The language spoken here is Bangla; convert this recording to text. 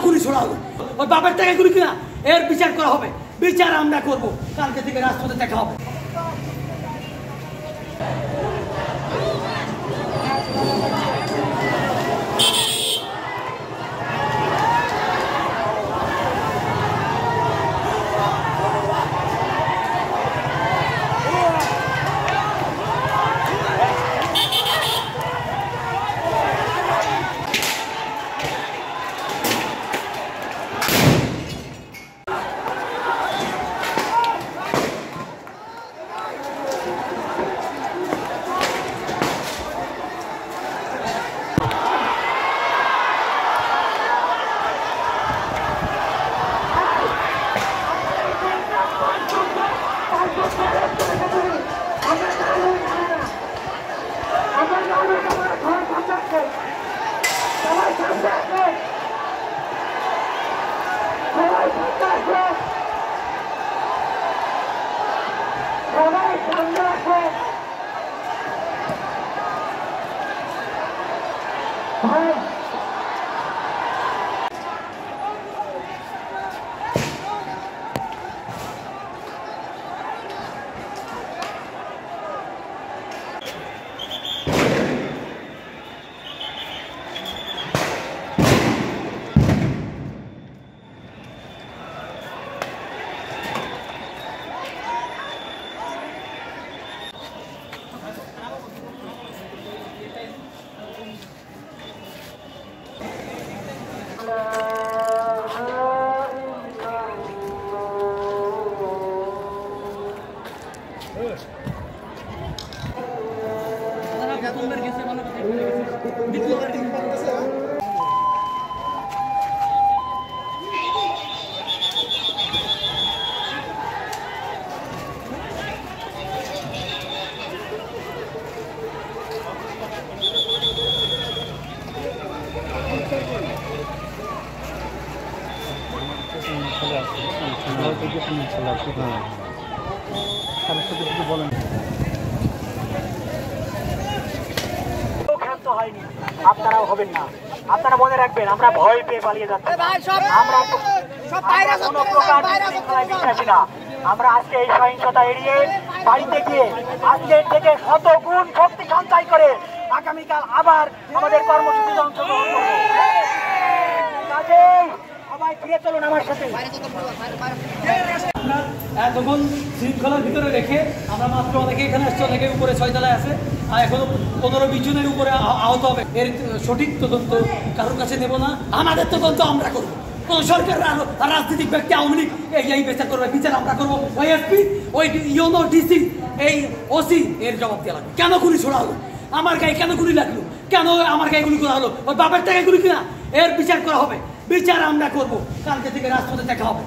গুলি ছোড়া হলো? ওর বাপের টাকা গুলি কিনা এর বিচার করা হবে। বিচার আমরা করব, কালকে থেকে রাজপথে দেখা হবে। আপনারাও হবেন না। আপনারা মনে রাখবেন, আমরা ভয় পেয়ে পালিয়ে যাচ্ছি। আমরা কোনো প্রকার বিশৃঙ্খলায় বিশ্বাসী না। আমরা আজকে এই সহিংসতা এড়িয়ে বাড়িতে গিয়ে আজকের থেকে 100 গুণ শক্তি সঞ্চয় করে আগামীকাল আবার আমাদের কর্মসূচিতে অংশগ্রহণ করব। কাজেই সবাই ফিরে চলুন আমার সাথে। এতক্ষণ শৃঙ্খলার ভিতরে রেখে আমরা মাত্র অনেকে এখানে আসছে, অনেকে উপরে 6 তলায় আছে, আর এখনো 15-20 জনের উপরে আহত হবে। এর সঠিক তদন্ত কারোর কাছে নেব না, আমাদের তদন্ত আমরা করবো। কোন সরকার আর রাজনৈতিক ব্যক্তি আওয়ামী লীগ এই বিচার করবে, বিচার আমরা করবো। ওই এসপি, ওই ইউনো ডিসি, এই ওসি এর জবাব দেওয়া লাগবে। কেন গুলি ছোড়া হলো? আমার গায়ে কেন গুলি লাগলো? কেন আমার গায়ে গুলি করা হলো? ওর বাপের টাকা গুলি কিনা এর বিচার করা হবে। বিচার আমরা করবো, কালকে থেকে রাজপথে দেখা হবে।